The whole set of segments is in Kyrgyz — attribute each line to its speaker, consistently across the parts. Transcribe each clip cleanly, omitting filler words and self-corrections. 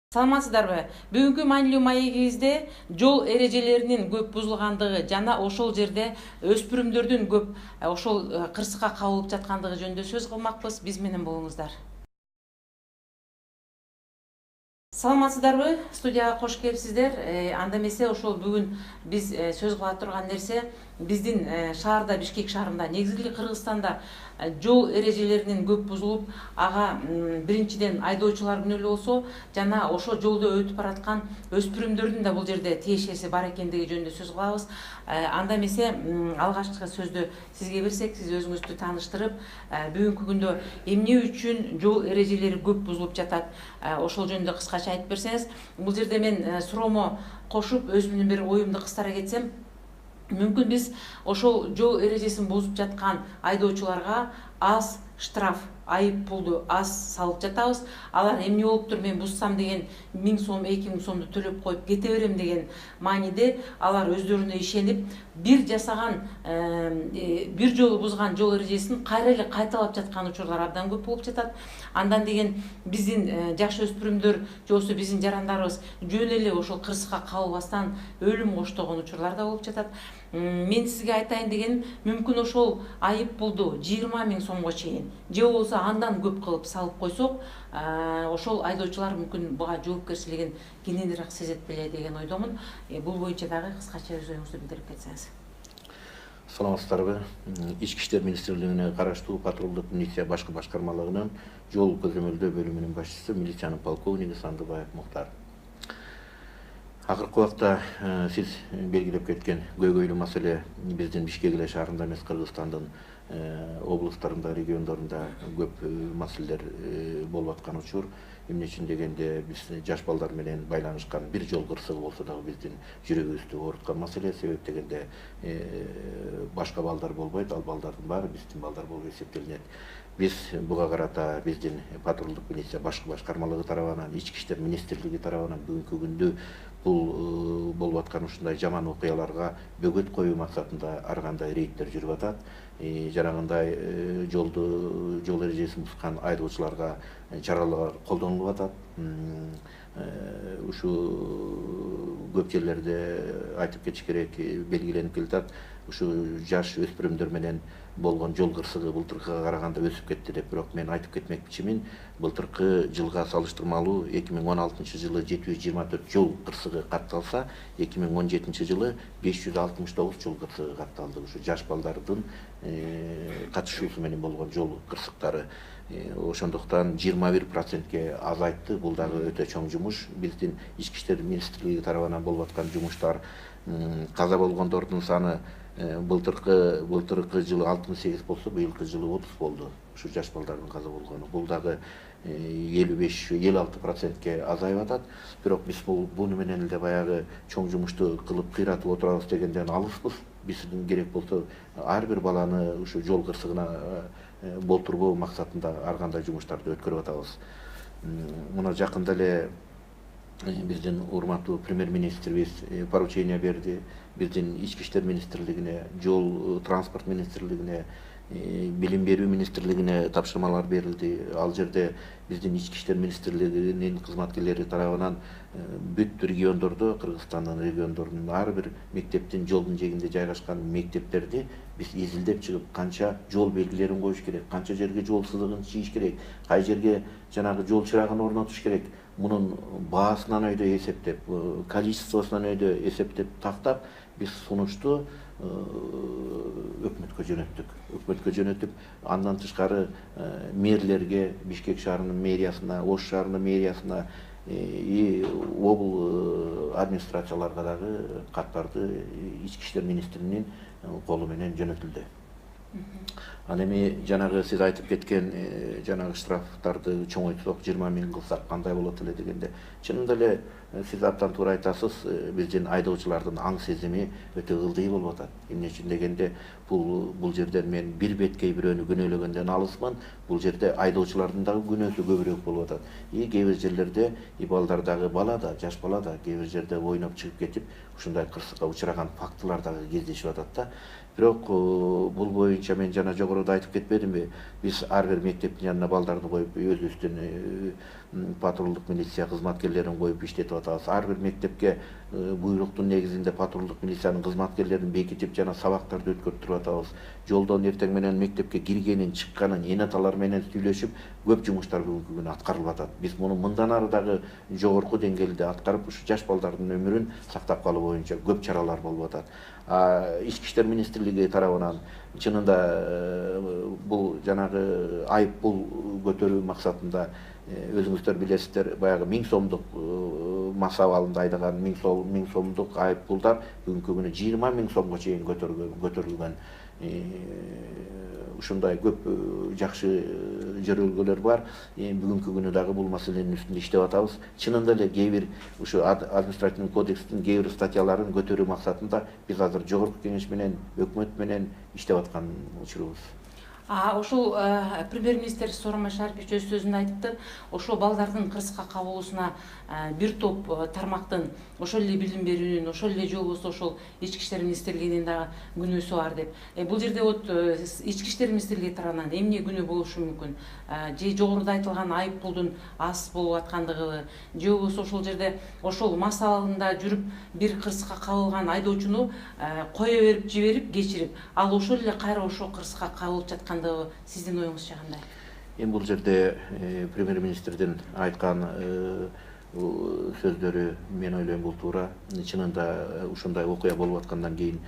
Speaker 1: Саламатсыздарбы? Бүгүнкү маанилүү маегибизде жол эрежелеринин көп бузулгандыгы жана ошол жерде өспүрүмдөрдүн көп ошол кырсыкка кабылып жаткандыгы жөнүндө сөз кылмакпыз. Биз менен болуңуздар. Саламатсыздарбы? Студияга кош келипсиздер. Анда эмесе ошол бүгүн биз сөз кыла турган нерсе биздин шаарда, Бишкек шаарында, негизги Кыргызстанда жол эрежелеринин көп бузулуп, ага биринчиден айдоочулар күнөөлүү болсо, жана ошо жолдо өтүп бараткан өспүрүмдөрдүн да бул жерде тиешеси бар экендиги жөнүндө сөз кылабыз. Анда эмесе алгачкы сөздү сизге берсек, сиз өзүңүздү тааныштырып, бүгүнкү күндө эмне үчүн жол эрежелери көп бузулуп жатат, ошол жөнүндө кыскача айтып берсеңиз. Бул жерде мен суроомо кошуп, өзүмдүн бир оюмду кыстара кетсем, мүмкүн биз ошол жол эрежесин бузуп жаткан айдоочуларга аз штраф, айып пулду аз салып жатабыз. Алар эмне болуптур, мен бузсам деген 1000 сом, 2000 сомду төлөп коюп кете берем деген мааниде алар өздөрүнө ишенип, бир жасаган, бир жолу бузган жол эрежесин кайра эле кайталап жаткан учурлар абдан көп болуп жатат. Андан деген биздин жаш өспүрүмдөр же болбосо биздин жарандарыбыз жөн эле ошол кырсыкка кабылбастан өлүм коштогон учурлар да болуп жатат. Мен сизге айтайын дегеним, мүмкүн ошол айып пулду 20 000 сомго чейин же болбосо андан көп кылып салып койсок, ошол айдоочулар мүмкүн буга жоопкерчилигин кененирээк сезет беле деген ойдомун. Бул боюнча дагы кыскача өз оюңузду билдирип кетсеңиз.
Speaker 2: Саламатсыздарбы? Ички иштер министрлигине караштуу патрулдук милиция башкы башкармалыгынын жол көзөмөлдөө бөлүмүнүн башчысы милициянын полковниги Сандыбаев Муктар. Акыркы убакта сиз белгилеп кеткен көйгөйлүү маселе биздин Бишкек эле шаарында эмес, Кыргызстандын облустарында, региондорунда көп маселелер болуп аткан учур. Эмне үчүн дегенде, биз жаш балдар менен байланышкан бир жол кырсыгы болсо дагы биздин жүрөгүбүздү ооруткан маселе. Себеп дегенде башка балдар болбойт, ал балдардын баары биздин балдар болуп эсептелинет. Биз буга карата биздин патрулдук милиция башкы башкармалыгы тарабынан, ички иштер министрлиги тарабынан бүгүнкү күндө бул болуп аткан ушундай жаман окуяларга бөгөт коюу максатында ар кандай рейдтер жүрүп атат. Жанагындай жол эрежесин бузган айдоочуларга чаралар колдонулуп атат. Ушу көп жерлерде айтып кетиш керек, белгиленип келатат. Ушу жаш өспүрүмдөр менен болгон жол кырсыгы былтыркыга караганда өсүп кетти деп, бирок мен айтып кетмекчимин. Былтыркы жылга салыштырмалуу 2016 жылы 724 жол кырсыгы катталса, 2017 жылы 569 жол кырсыгы катталды. Ушу жаш балдардын катышуусу менен болгон жол кырсыктары. Ошондуктан 21%ке азайтты. Бул дагы өтө чоң жумуш. Биздин ички иштер министрлиги тарабынан болуп аткан жумуштар, каза болгондордун саны былтыркы жылы 68 болсо, быйылкы жылы 30 болду. Ушу жаш балдардын каза болгону. Бул дагы 55-56%ке азайып атат. Бирок биз буну менен эле баягы чоң жумушту кылып кыйратып отурабыз дегенден алыспыз. Биздин керек болсо ар бир баланы ушу жол кырсыгына болтурбоо максатында ар кандай жумуштарды өткөрүп атабыз. Мына жакында эле биздин урматтуу премьер-министрибиз поручение берди. Биздин ички иштер министрлигине, жол транспорт министрлигине, билим берүү министрлигине тапшырмалар берилди. Ал жерде биздин ички иштер министрлигинин кызматкерлери тарабынан бүт региондордо, Кыргызстандын региондорунун ар бир мектептин жолдун жээгинде жайгашкан мектептерди биз изилдеп чыгып, канча жол белгилерин коюш керек, канча жерге жол сызыгын чийиш керек, кай жерге жанагы жол чырагын орнотуш керек, мунун баасынан өйдө эсептеп, количествосунан өйдө эсептеп тактап, биз сунушту өкмөткө жөнөттүк. Андан тышкары мэрлерге, Бишкек шаарынын мэриясына, Ош шаарынын мэриясына, обл администрацияларга дагы каттарды ички иштер министринин колу менен жөнөтүлдү. Ал эми жанагы сиз айтып кеткен жанагы штрафтарды чоңойтсок, 20 000 кылсак кандай болот эле дегенде, чынында эле сиз абдан туура айтасыз. Биздин айдоочулардын аң сезими өтө ылдый болуп атат. Эмне үчүн дегенде, бул жерден мен бир беткей бирөөнү күнөөлөгөндөн алысмын. Бул жерде айдоочулардын дагы күнөөсү көбүрөөк болуп атат. Кээ бир жерлерде балдар дагы, бала да, жаш бала да кээ бир жерде ойноп чыгып кетип, ушундай кырсыкка учураган фактылар дагы кездешип атат да. Бирок бул боюнча мен жана жогоруда айтып кетпедимби? Биз ар бир мектептин янына балдарды коюп, өзүбүздүн патрулдук милиция кызматкерлерин коюп иштетип атабыз. Ар бир мектепке буйруктун негизинде патрулдук милициянын кызматкерлерин бекитип жана сабактарды өткөртүп атабыз. Жолдон эртең менен мектепке киргенин, чыкканын эне аталар менен сүйлөшүп, көп жумуштар бүгүнкү күнү аткарылып атат. Биз муну мындан ары дагы жогорку деңгээлде аткарып, ушу жаш балдардын өмүрүн сактап калуу боюнча көп чаралар болуп атат. Ички иштер министрлиги тарабынан чынында бул жанагы айып пул көтөрүү максатында өзүңүздөр билесиздер, баягы 1000 сомдук мас абалында айдаган 1000 сомдук айып пулдар бүгүнкү күнү 20 000 сомго чейин көтөрүлгөн. Ушундай көп жакшы жөрөлгөлөр бар. Бүгүнкү күнү дагы бул маселенин үстүндө иштеп атабыз. Чынында эле кээ бир ушу административный кодекстин кээ бир статьяларын көтөрүү максатында биз азыр жогорку кеңеш менен, өкмөт менен иштеп аткан учурубуз.
Speaker 1: Ошол премьер-министр Сооронбай Машарипович өз сөзүндө айтыптыр, ошол балдардын кырсыкка кабылуусуна бир топ тармактын ошол эле билим берүүнүн, ошол эле же болбосо ошол ички иштер министрлигинин дагы күнөөсү бар деп. Бул жерде ички иштер министрлиги тарабынан эмне күнөө болушу мүмкүн? Же жогоруда айтылган айып пулдун аз болуп аткандыгыбы, же болбосо ошол жерде ошол мас абалында жүрүп бир кырсыкка кабылган айдоочуну кое берип жиберип кечирип, ал ошол эле кайра ошол кырсыкка кабылып жаткан сиздин оюңузча кандай?
Speaker 2: Эми бул жерде премьер-министрдин айткан сөздөрү мен ойлойм бул туура. Чынында ушундай окуя болуп аткандан кийин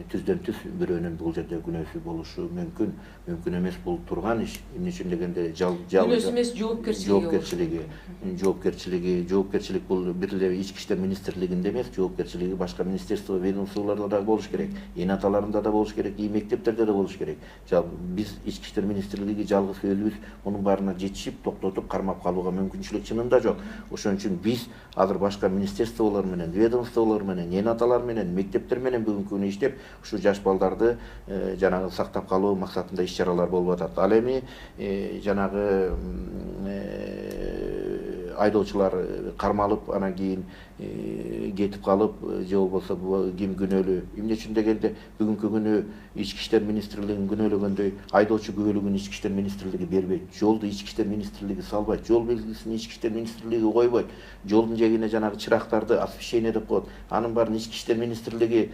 Speaker 2: түздөн түз бирөөнүн бул жерде күнөөсү болушу мүмкүн. Мүмкүн эмес, бул турган иш. Эмне үчүн дегенде
Speaker 1: күнөөсү эмес,
Speaker 2: жоопкерчилик бул бир эле ички иштер министрлигинде эмес, жоопкерчилиги башка министерство, ведомстволордо да болуш керек, эне аталарында да болуш керек, мектептерде да болуш керек. Биз ички иштер министрлиги жалгыз өзүбүз мунун баарына жетишип, токтотуп кармап калууга мүмкүнчүлүк чынында жок. Ошон үчүн биз азыр башка министерстволор менен, ведомстволор менен, эне аталар менен, мектептер менен бүгүнкү күнү иштеп, ушу жаш балдарды жанагы сактап калуу максатында иш чаралар болуп атат. Ал эми жанагы айдоочулар кармалып, анан кийин кетип калып, же болбосо ким күнөөлүү? Эмне үчүн дегенде бүгүнкү күнү ички иштер министрлигин күнөөлөгөндөй айдоочу күбөлүгүн ички иштер министрлиги бербейт. Жолду ички иштер министрлиги салбайт. Жол белгисин ички иштер министрлиги койбойт. Жолдун жээгине жанагы чырактарды освещение деп коет. Анын баарын ички иштер министрлиги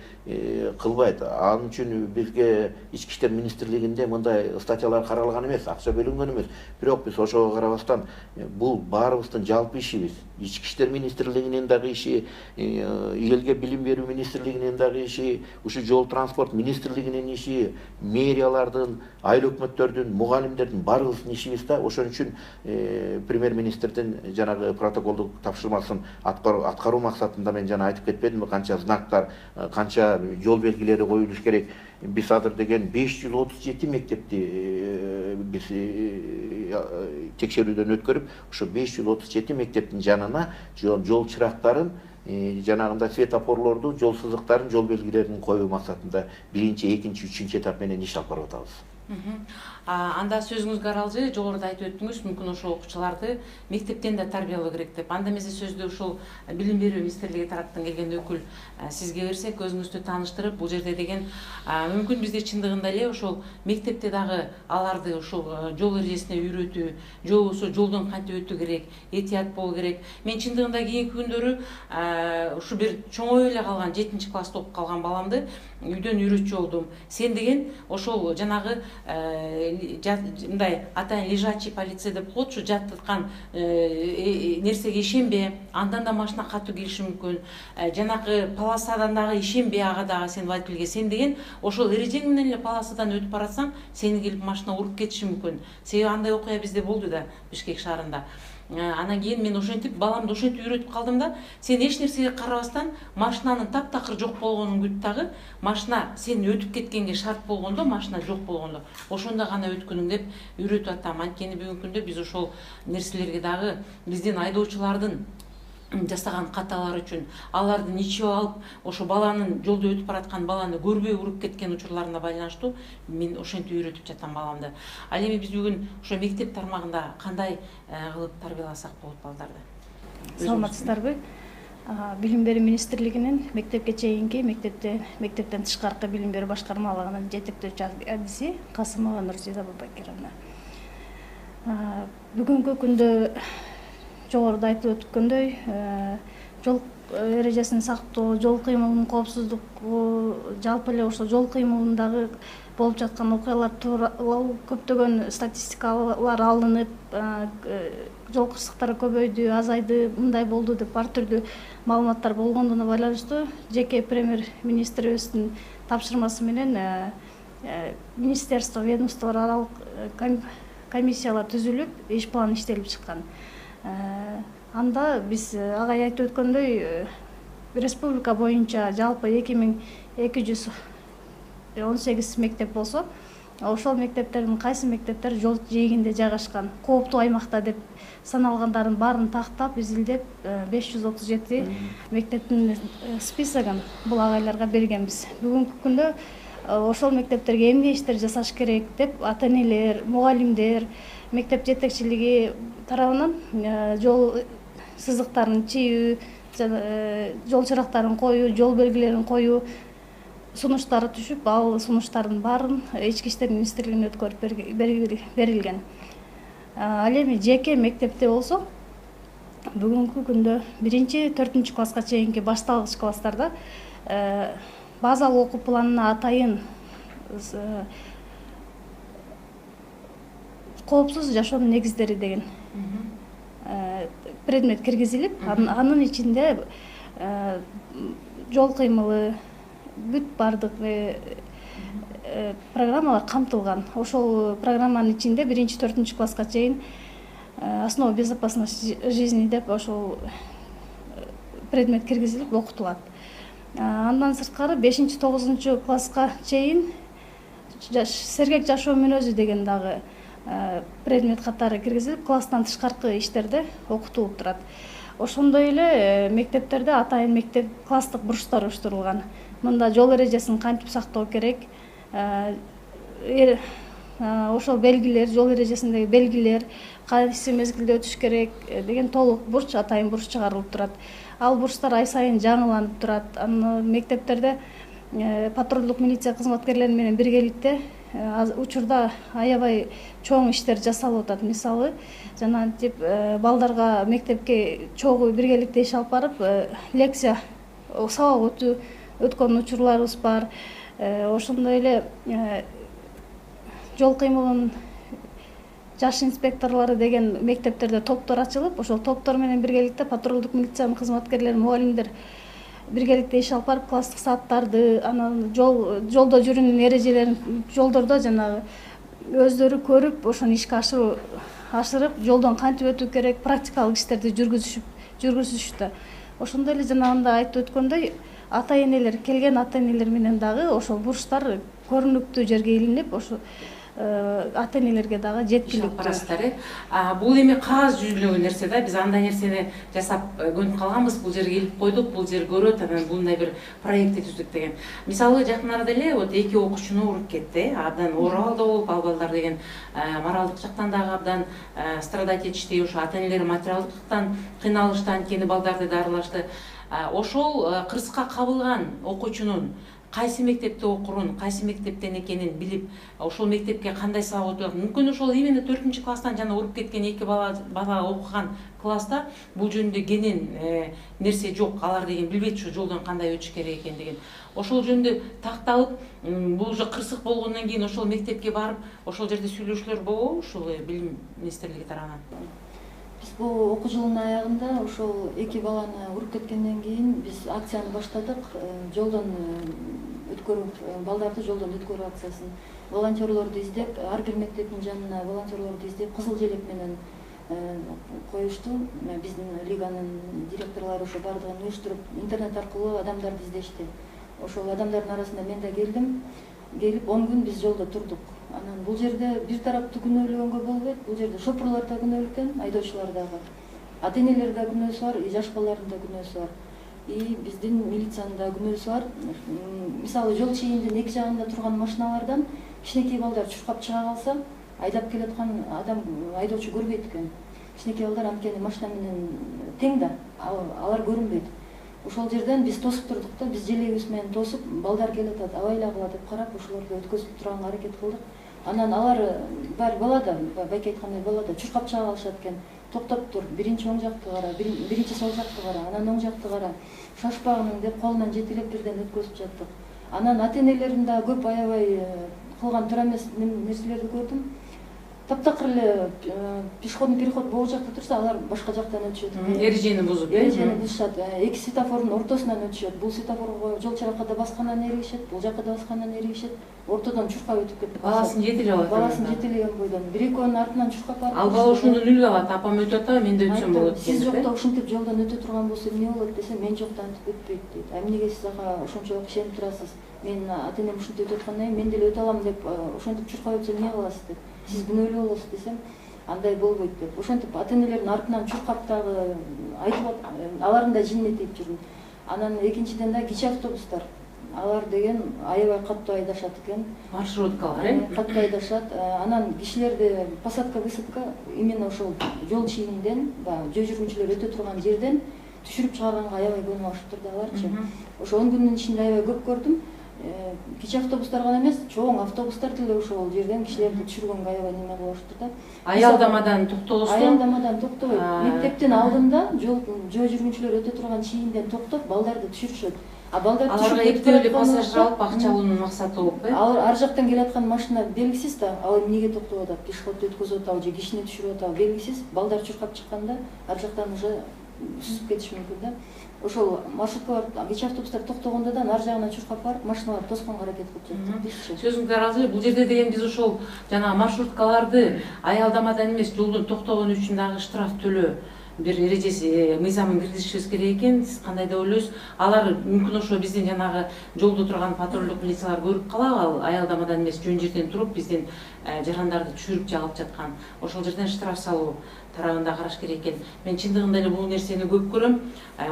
Speaker 2: кылбайт. Анын үчүн бизге ички иштер министрлигинде мындай статьялар каралган эмес, акча бөлүнгөн эмес. Бирок биз ошого карабастан бул баарыбыздын жалпы ишибиз. Ички иштер министрлигинин дагы иши, элге билим берүү министрлигинин дагы иши, ушу жол транспорт министрлигинин иши, мэриялардын, айыл өкмөттөрдүн, мугалимдердин баарыбыздын ишибиз да. Ошон үчүн премьер-министрдин жанагы протоколдук тапшырмасын аткаруу максатында мен жана айтып кетпедимби, канча знактар, канча жол белгилери коюлуш керек. Биз азыр деген 537 мектепти биз текшерүүдөн өткөрүп, ошо 537 мектептин жанына жол чырактарын, жанагындай светофорлорду, жол сызыктарын, жол белгилерин коюу максатында 1-2, 3 этап менен иш алып барып атабыз.
Speaker 1: Анда сөзүңүзгө аралжы жогоруда айтып өттүңүз, мүмкүн ошол окуучуларды мектептен да тарбиялоо керек деп. Анда эмесе сөздү ушул билим берүү министрлиги тараптан келген өкүл сизге берсек, өзүңүздү тааныштырып, бул жерде деген мүмкүн бизде чындыгында эле ошол мектепте дагы аларды ушул жол эрежесине үйрөтүү, же болбосо жолдон кантип өтүү керек, этият болуу керек. Мен чындыгында кийинки күндөрү ушу бир чоңоюп эле калган 7-класста окуп калган баламды үйдөн үйрөтчү болдум. Сен деген ошол жанагы мындай атайын лежачий полиция деп коет, ушу жаткан нерсеге ишенбе, андан да машина катуу келиши мүмкүн. Жанагы полосадан дагы ишенбе, ага дагы сен водительге. Сен деген ошол эрежең менен эле полосадан өтүп баратсаң, сени келип машина уруп кетиши мүмкүн. Себеби андай окуя бизде болду да, Бишкек шаарында. Анан кийин мен ошентип баламды ошентип үйрөтүп калдым да, сен эч нерсеге карабастан машинанын таптакыр жок болгонун күт дагы, машина сен өтүп кеткенге шарт болгондо, машина жок болгондо, ошондо гана өткүнүң деп үйрөтүп атам. Анткени бүгүнкү күндө биз ошол нерселерге дагы биздин айдоочулардын жасаган каталар үчүн алардын ичип алып, ошо баланын жолдо өтүп бараткан баланы көрбөй уруп кеткен учурларына байланыштуу мен ошентип үйрөтүп жатам баламды. Ал эми биз бүгүн ошо мектеп тармагында кандай кылып тарбияласак болот балдарды?
Speaker 3: Саламатсыздарбы? Билим берүү министрлигинин мектепке чейинки мектептен тышкаркы билим берүү башкармалыгынын жетектөөчү адиси Касымова Нурзида Бабакировна. Бүгүнкү күндө жогоруда айтып өткөндөй жол эрежесин сактоо, жол кыймылынын коопсуздугу, жалпы эле ошол жол кыймылындагы болуп жаткан окуялар тууралуу көптөгөн статистикалар алынып, жол кырсыктары көбөйдү, азайды, мындай болду деп ар түрдүү маалыматтар болгондуна байланыштуу жеке премьер-министрибиздин тапшырмасы менен министерство, ведомстволор аралык комиссиялар түзүлүп, иш план иштелип чыккан. Анда биз агай айтып өткөндөй, республика боюнча жалпы 2218 мектеп болсо, ошол мектептердин кайсы мектептер жол жээгинде жайгашкан, кооптуу аймакта деп саналгандарын баарын тактап, изилдеп 537 мектептин списогун бул агайларга бергенбиз. Бүгүнкү күндө ошол мектептерге эмне иштер жасаш керек деп ата-энелер, мугалимдер, мектеп жетекчилиги тарабынан жол сызыктарын чийүү, жол чырактарын коюу, жол белгилерин коюу сунуштары түшүп, ал сунуштардын баарын Ички иштер министрлигине өткөрүп берилген. Ал эми жеке мектепте болсо, бүгүнкү күндө 1-4 класска чейинки башталгыч класстарда базалык окуу планына атайын коопсуз жашоонун негиздери деген предмет киргизилип, анын ичинде жол кыймылы, бүт бардык программалар камтылган. Ошол программанын ичинде 1-4 класска чейин основа безопасности жизни деп ошол предмет киргизилип окутулат. Андан сырткары 5-9 класска чейин сергек жашоо мүнөзү деген дагы предмет катары киргизилип, класстан тышкаркы иштерде окутулуп турат. Ошондой эле мектептерде атайын мектеп класстык буруштар уюштурулган. Мында жол эрежесин кантип сактоо керек, ошол белгилер, жол эрежесиндеги белгилер, кайсы мезгилде өтүш керек деген толук бурч, атайын бурч чыгарылып турат. Ал бурчтар ай сайын жаңыланып турат. Мектептерде патрулдук милиция кызматкерлери менен биргеликте учурда аябай чоң иштер жасалып атат. Мисалы, жанагынтип балдарга мектепке чогуу биргеликте иш алып барып, лекция сабак өткөн учурларыбыз бар. Ошондой эле жол кыймылынын жаш инспекторлору деген мектептерде топтор ачылып, ошол топтор менен биргеликте патрулдук милициянын кызматкерлери, мугалимдер биргеликте иш алып барып, класстык сааттарды, анан жолдо жүрүүнүн эрежелерин жолдордо жанагы өздөрү көрүп, ошону ишке ашырып, жолдон кантип өтүү керек, практикалык иштерди жүргүзүштү. Ошондой эле жанагында айтып өткөндөй, ата-энелер, келген ата-энелер менен дагы ошол бурчтар көрүнүктүү жерге илинип, ошо ата-энелерге дагы жеткиликтүү.
Speaker 1: Бул эми кагаз жүзүндөгү нерсе да, биз андай нерсени жасап көнүп калганбыз, бул жерге илип койдук, бул жер көрөт, анан мындай бир проект түздүк деген. Мисалы, жакын арада эле вот 2 окуучуну уруп кетти, абдан ооралда болуп, ал балдар деген моралдык жактан дагы абдан страдать этишти, ошо ата-энелери материалдыктан кыйналышты, анткени балдарды дарылашты. Ошол кырсыкка кабылган окуучунун кайсы мектепте окурун, кайсы мектептен экенин билип, ошол мектепке кандай сабак өтүп, мүмкүн ошол именно 4-класстан жана уруп кеткен 2 бала окуган класста бул жөнүндө кенен нерсе жок, алар деген билбейт ушу жолдон кандай өтүш керек экендигин. Ошол жөнүндө такталып, бул уже кырсык болгондон кийин ошол мектепке барып, ошол жерде сүйлөшүүлөр болобу ушул Билим министрлиги тарабынан?
Speaker 4: Биз бул окуу жылынын аягында ошол 2 баланы уруп кеткенден кийин биз акцияны баштадык. Жолдон өткөрүү, балдарды жолдон өткөрүү акциясын. Волонтерлорду издеп, ар бир мектептин жанына волонтерлорду издеп, кызыл желек менен коюшту. Биздин лиганын директорлору ошо бардыгын уюштуруп, интернет аркылуу адамдарды издешти. Ошол адамдардын арасында мен да келдим. Келип 10 күн биз жолдо турдук. Анан бул жерде бир тараптуу күнөөлөгөнгө болбойт. Бул жерде шопурлар да күнөөлүү экен, айдоочулар дагы. Ата-энелер да күнөөсү бар, жаш балдардын да күнөөсү бар. Биздин милициянын да күнөөсү бар. Мисалы, жол чегиндин эки жагында турган машиналардан кичинекей балдар чуркап чыга калса, айдап келаткан адам айдоочу көрбөйт экен. Кичинекей балдар анткени машина менен тең да, алар көрүнбөйт. Ошол жерден биз тосуп турдук да, биз желегибиз менен тосуп, балдар келатат, абайлагыла деп карап, ошолорду өткөзүп турганга аракет кылдык. Анан алар бар бала да, байке айткандай бала да чуркап чыга калышат экен. токтоп тур, биринчи оң жакты кара, биринчи сол жакты кара, анан оң жакты кара, шашпагының деп колунан жетелеп бирден өткөзүп жаттык. Анан ата-энелерим да көп аябай кылган туура эмес нерселерди көрдүм. Таптакыр эле пешеходный переход могу жакта турса, алар башка жактан өтүшөт.
Speaker 1: Эрежени бузуп,
Speaker 4: эрежени бузушат. Эки светофордун ортосунан өтүшөт. Бул светофорго жол чараккада баскандан эригишет, бул жакка да баскандан эригишет. Ортодон чуркап өтүп кетип
Speaker 1: баласын жетелеп алат.
Speaker 4: Баласын жетелеген бойдон бир-экөөнүн артынан чуркап барып.
Speaker 1: Ал бала ошондон үлгүп алат. Апам өтүп атат, мен да өтсөм болот.
Speaker 4: Сиз жокто ушинтип жолдон өтө турган болсо эмне болот десе, мен жокто антип өтпөйт дейт. Эмнеге сиз ага ошончолук ишенип турасыз? Мен ата-энем ушинтип өтүп аткандан кийин мен деле өтө алам деп ошентип чуркап өтсө эмне кыласыз деп. Сиз күнөөлүү болосуз десем, андай болбойт деп. Ошентип ата-энелердин артынан чуркап дагы айтып алардын да жинине тийип жүрдүм. Анан экинчиден да кичи автобустар. Алар деген аябай каттуу айдашат экен.
Speaker 1: Маршруткалар,
Speaker 4: каттуу айдашат. Анан кишилерди посадка-высадка именно ошол жол чегинден, жөө жүргүнчүлөр өтө турган жерден түшүрүп чыгарганга аябай көмүп турду аларчы. Ошо 10 күндүн ичинде аябай көп көрдүм. Кичи автобустар гана эмес, чоң автобустар деле ошол жерден кишилерди түшүргөнгө аябай неме кылышты да.
Speaker 1: Аялдамадан токтолосу.
Speaker 4: Аялдамадан токтобойт. Мектептин алдында жөө жүргүнчүлөр өтө турган чийинден токтоп, балдарды түшүрүшөт.
Speaker 1: Аларга эптелүү пассажир алып акча алуунун максаты болуп,
Speaker 4: ар жактан келаткан машина белгисиз да, ал эмнеге токтоп атат, пешеходду өткөзүп атабы же кишини түшүрүп атабы белгисиз. Балдар чуркап чыкканда ар жактан уже сүзүп кетиш мүмкүн да. Ошол маршруткалар, кичи автобустар токтогондо да ар жагынан чуркап барып, машиналарды тосконго аракет кылып жатты.
Speaker 1: Сөзүңдү аралашып, бул жерде деген биз ошол жана маршруткаларды аялдамадан эмес, жолдон токтогон үчүн дагы штраф төлөө бир эрежеси мыйзамын киргизишибиз керек экен. Сиз кандай деп ойлойсуз? Алар мүмкүн ошо биздин жанагы жолдо турган патрулдук милициялар көрүп калабы, ал аялдамадан эмес жөн жерден туруп биздин жарандарды түшүрүп жагып жаткан. Ошол жерден штраф салуу тарабында караш керек экен. Мен чындыгында эле бул нерсени көп көрөм.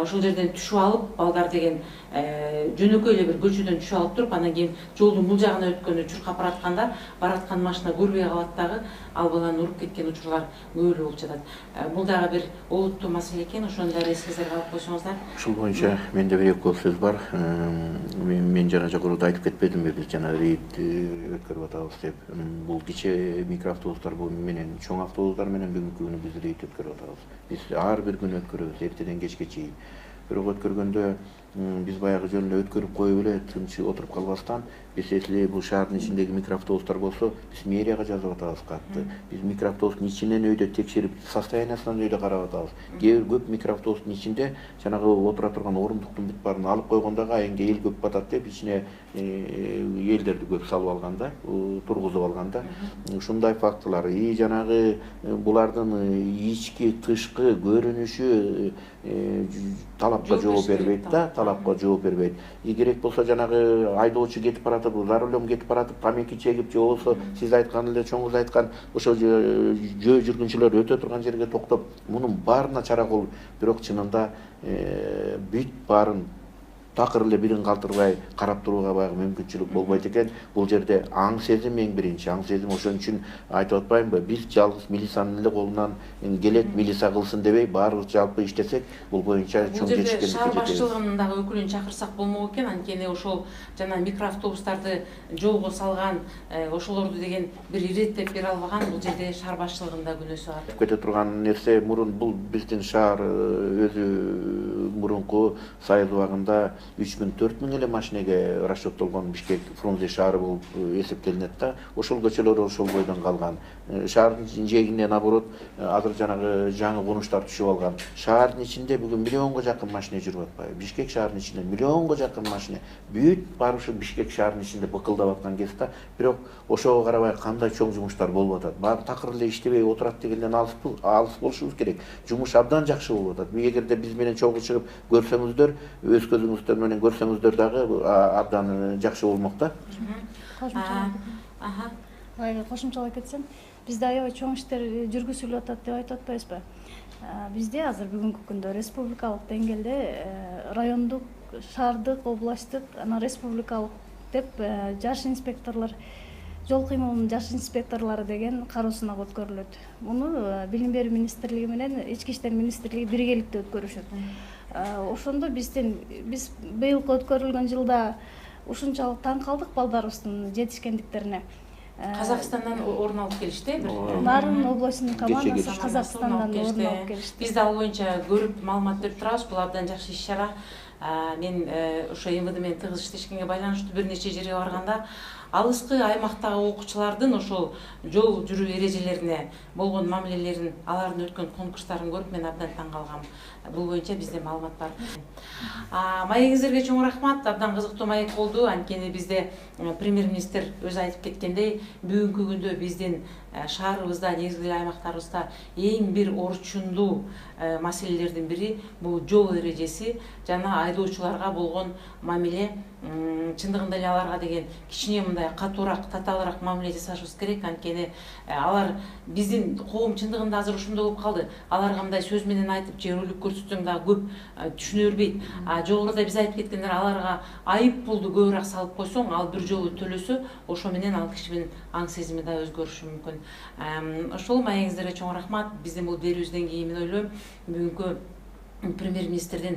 Speaker 1: Ошол жерден түшүп алып, балдар деген жөнөкөй эле бир көчөдөн түшүп алып туруп, анан кийин жолдун бул жагына өткөндө чуркап бараткан машина көрбөй калат дагы, ал баланы уруп кеткен учурлар көп эле болуп жатат. Бул дагы бир олуттуу маселе экен. Ошону дагы эсиңиздерге алып койсоңуздар.
Speaker 2: Ушул боюнча менде бир эки сөз бар. Мен жана жогоруда айтып кетпедимби, биз жана рейд өткөрүп атабыз деп. Бул кичи микроавтобустар менен чоң автобустар менен бүгүнкү күнү биз рейд өткөрүп атабыз. Биз ар бир күнү өткөрөбүз, эртеден кечке чейин. Бирок өткөргөндө биз баягы жөн эле өткөрүп коюп эле тынч отуруп калбастан, биз если бул шаардын ичиндеги микроавтобустар болсо, биз мэрияга жазып атабыз катты. Биз микроавтобустун ичинен өйдө текшерип, состояниясынан өйдө карап атабыз. Кээ бир көп микроавтобустун ичинде жанагы отура турган орундуктун бүт баарын алып койгондогу айыңга эл көп батат деп ичине элдерди көп салып алган да, тургузуп алган да. Ушундай фактылар и жанагы булардын ички тышкы көрүнүшү талапка жооп бербейт да, талапка жооп бербейт. Керек болсо жанагы айдоочу кетип баратып, за рулем кетип баратып, тамеки чегип же болбосо сиз айткан эле чоңуз айткан ошо жөө жүргүнчүлөр өтө турган жерге токтоп, мунун баарына чара кол. Бирок чынында бүт баарын такыр эле бирин калтырбай карап турууга баягы мүмкүнчүлүк болбойт экен. Бул жерде аң сезим эң биринчи, аң сезим. Ошон үчүн айтып атпаймынбы, биз жалгыз милициянын эле колунан келет, милиция кылсын дебей, баарыбыз жалпы иштесек, бул боюнча чоң жетишкендикке жетебиз.
Speaker 1: Шаар башчылыгынын дагы өкүлүн чакырсак болмок экен, анткени ошол жана микроавтобустарды жолго салган, ошолорду деген бир иреттеп бере албаган, бул жерде шаар башчылыгынын да күнөөсү бар.
Speaker 2: Кете турган нерсе, мурун бул биздин шаар өзү мурунку Союз убагында 3000-4000 эле машинеге расчеттолгон Бишкек Фрунзе шаары болуп эсептелинет да. Ошол көчөлөр ошол бойдон калган. Шаардын жээгине наоборот азыр жанагы жаңы конуштар түшүп алган. Шаардын ичинде бүгүн миллионго жакын машина жүрүп атпайбы? Бишкек шаарынын ичинде миллионго жакын машина. Бүт баары ушу Бишкек шаарынын ичинде быкылдап аткан кез да. Бирок ошого карабай кандай чоң жумуштар болуп атат. Баары такыр эле иштебей отурат дегенден алыс болушубуз керек. Жумуш абдан жакшы болуп атат. Эгерде биз менен чогуу чыгып көрсөңүздөр, өз көзүңүздөр менен көрсөңүздөр дагы абдан жакшы болмок да.
Speaker 3: Кошумчалай кетсем, бизде аябай чоң иштер жүргүзүлүп атат деп айтып атпайбызбы? Бизде азыр бүгүнкү күндө республикалык деңгээлде райондук, шаардык, областтык, анан республикалык деп жаш инспекторлор, жол кыймылынын жаш инспекторлору деген кароосуна өткөрүлөт. Муну Билим берүү министрлиги менен Ички иштер министрлиги биргеликте өткөрүшөт. Ошондо биз быйылкы өткөрүлгөн жылда ушунчалык таң калдык балдарыбыздын жетишкендиктерине.
Speaker 1: Казакстандан орун алып келишти бир.
Speaker 3: Нарын областынын командасы
Speaker 2: келишти.
Speaker 3: Казакстандан орун алып келишти.
Speaker 1: Биз да ал боюнча көрүп маалымат берип турабыз. Бул абдан жакшы иш-чара. Мен ошо МВД менен тыгыз иштешкенге байланыштуу бир нече жерге барганда алыскы аймактагы окуучулардын ошол жол жүрүү эрежелерине болгон мамилелерин, алардын өткөн конкурстарын көрүп мен абдан таң калгам. Бул боюнча бизде маалымат бар. Маегиңиздерге чоң рахмат. Абдан кызыктуу маек болду. Анткени бизде премьер-министр өзү айтып кеткендей, бүгүнкү күндө биздин шаарыбызда, негизги аймактарыбызда эң бир орчундуу маселелердин бири бул жол эрежеси жана айдоочуларга болгон мамиле. Чындыгында эле аларга деген кичине мындай катуураак, татаалыраак мамиле жасашыбыз керек. Анткени алар биздин коом чындыгында азыр ушундай болуп калды. Аларга мындай сөз менен айтып, жерүүлүк көрсөтсөң дагы көп түшүнө бербейт. Жогоруда биз айтып кеткендер, аларга айып пулду көбүрөөк салып койсоң, ал бир жолу төлөсө, ошо менен ал кишинин аң сезими да өзгөрүшү мүмкүн. Ошол маегиңиздерге чоң рахмат. Биздин бул берүүбүздөн кийин мен ойлойм, бүгүнкү премьер-министрдин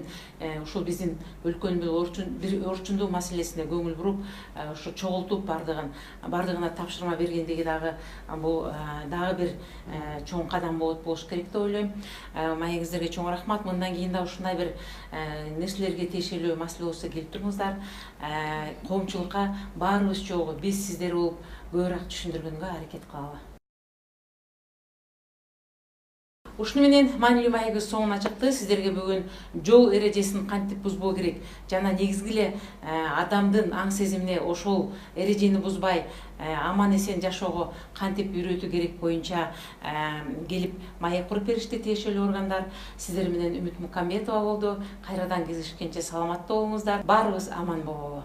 Speaker 1: ушул биздин өлкөнүн бир орчундуу маселесине көңүл буруп, ушу чогултуп бардыгына тапшырма бергендиги дагы бул дагы бир чоң кадам болуш керек деп ойлойм. Маегиңиздерге чоң рахмат. Мындан кийин да ушундай бир нерселерге тиешелүү маселе болсо келип туруңуздар. Коомчулукка баарыбыз чогуу биз сиздер болуп көбүрөөк түшүндүргөнгө аракет кылалы. Ушуну менен маанилүү маегибиз соңуна чыкты. Сиздерге бүгүн жол эрежесин кантип бузбоо керек жана негизги эле адамдын аң сезимине ошол эрежени бузбай аман эсен жашоого кантип үйрөтүү керек боюнча келип маек куруп беришти тиешелүү органдар. Сиздер менен Үмүт Мукамбетова болду. Кайрадан кездешкенче саламатта болуңуздар. Баарыбыз аман бололу.